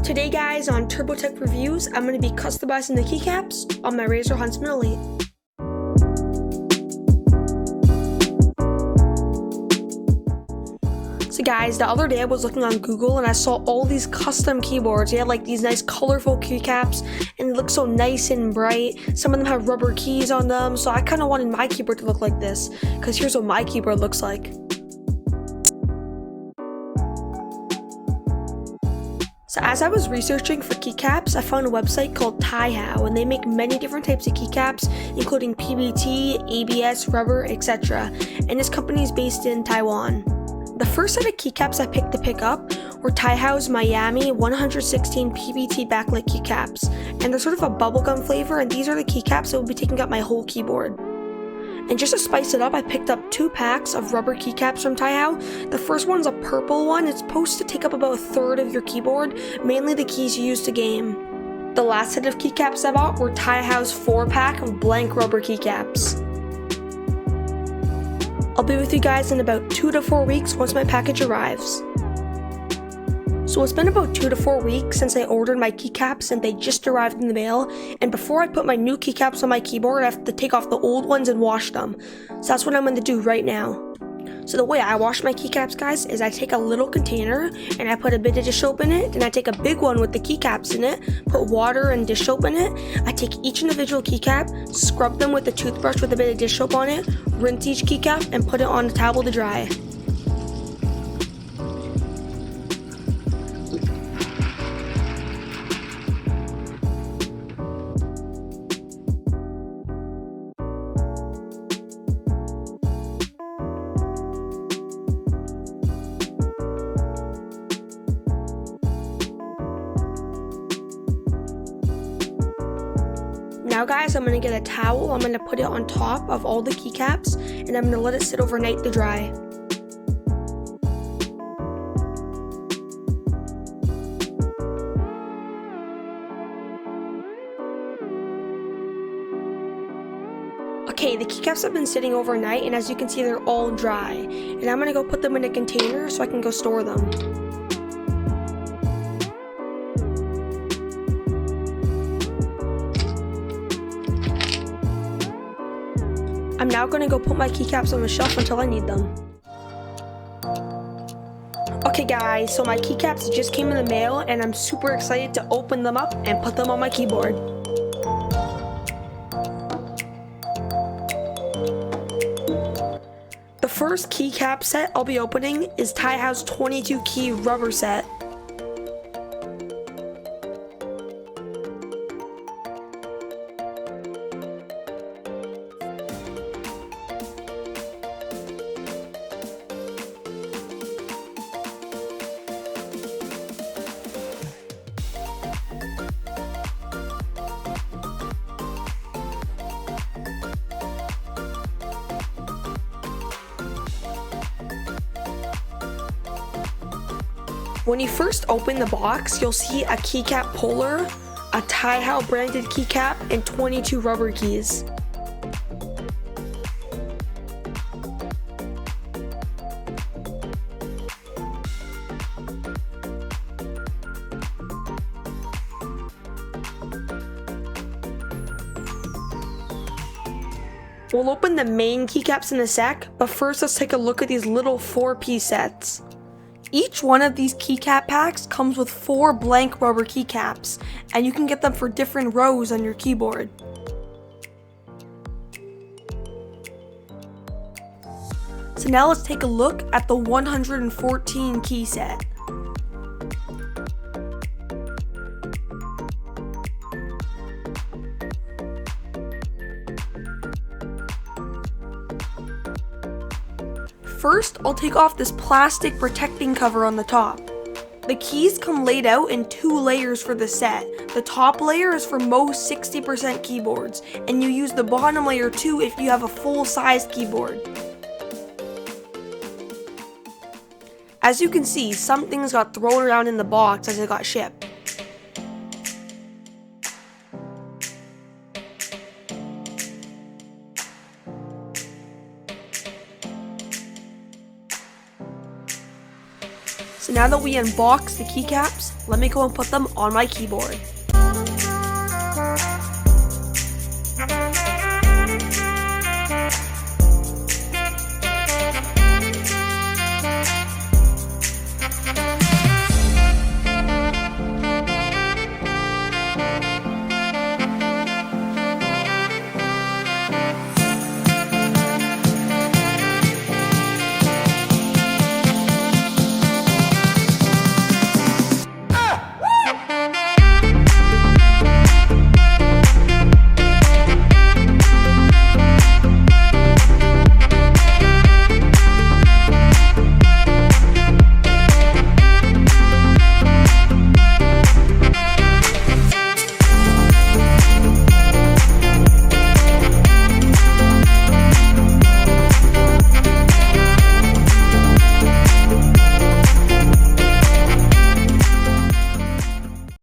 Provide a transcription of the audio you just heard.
Today guys, on TurboTech Reviews, I'm going to be customizing the keycaps on my Razer Huntsman Elite. So guys, the other day I was looking on Google and I saw all these custom keyboards. They had like these nice colorful keycaps and they look so nice and bright. Some of them have rubber keys on them, so I kind of wanted my keyboard to look like this, because here's what my keyboard looks like. So as I was researching for keycaps, I found a website called Tai-Hao, and they make many different types of keycaps, including PBT, ABS, rubber, etc. And this company is based in Taiwan. The first set of keycaps I picked to pick up were Tai-Hao's Miami 116 PBT backlit keycaps, and they're sort of a bubblegum flavor, and these are the keycaps that will be taking up my whole keyboard. And just to spice it up, I picked up 2 packs of rubber keycaps from Tai-Hao. The first one's a purple one. It's supposed to take up about 1/3 of your keyboard, mainly the keys you use to game. The last set of keycaps I bought were Tai-Hao's 4-pack of blank rubber keycaps. I'll be with you guys in about 2 to 4 weeks once my package arrives. So it's been about 2 to 4 weeks since I ordered my keycaps and they just arrived in the mail, and before I put my new keycaps on my keyboard I have to take off the old ones and wash them. So that's what I'm going to do right now. So the way I wash my keycaps, guys, is I take a little container and I put a bit of dish soap in it, then I take a big one with the keycaps in it, put water and dish soap in it. I take each individual keycap, scrub them with a toothbrush with a bit of dish soap on it, rinse each keycap and put it on a towel to dry. Now guys, I'm going to get a towel, I'm going to put it on top of all the keycaps, and I'm going to let it sit overnight to dry. Okay, the keycaps have been sitting overnight, and as you can see they're all dry. And I'm going to go put them in a container so I can go store them. I'm now going to go put my keycaps on the shelf until I need them. Okay guys, so my keycaps just came in the mail and I'm super excited to open them up and put them on my keyboard. The first keycap set I'll be opening is Tai-Hao's 22 key rubber set. When you first open the box, you'll see a keycap puller, a Tai-Hao branded keycap, and 22 rubber keys. We'll open the main keycaps in a sec, but first let's take a look at these little 4-piece sets. Each one of these keycap packs comes with 4 blank rubber keycaps, and you can get them for different rows on your keyboard. So now let's take a look at the 114 key set. First, I'll take off this plastic protecting cover on the top. The keys come laid out in 2 layers for the set. The top layer is for most 60% keyboards, and you use the bottom layer too if you have a full-sized keyboard. As you can see, some things got thrown around in the box as it got shipped. So So now that we unboxed the keycaps, let me go and put them on my keyboard.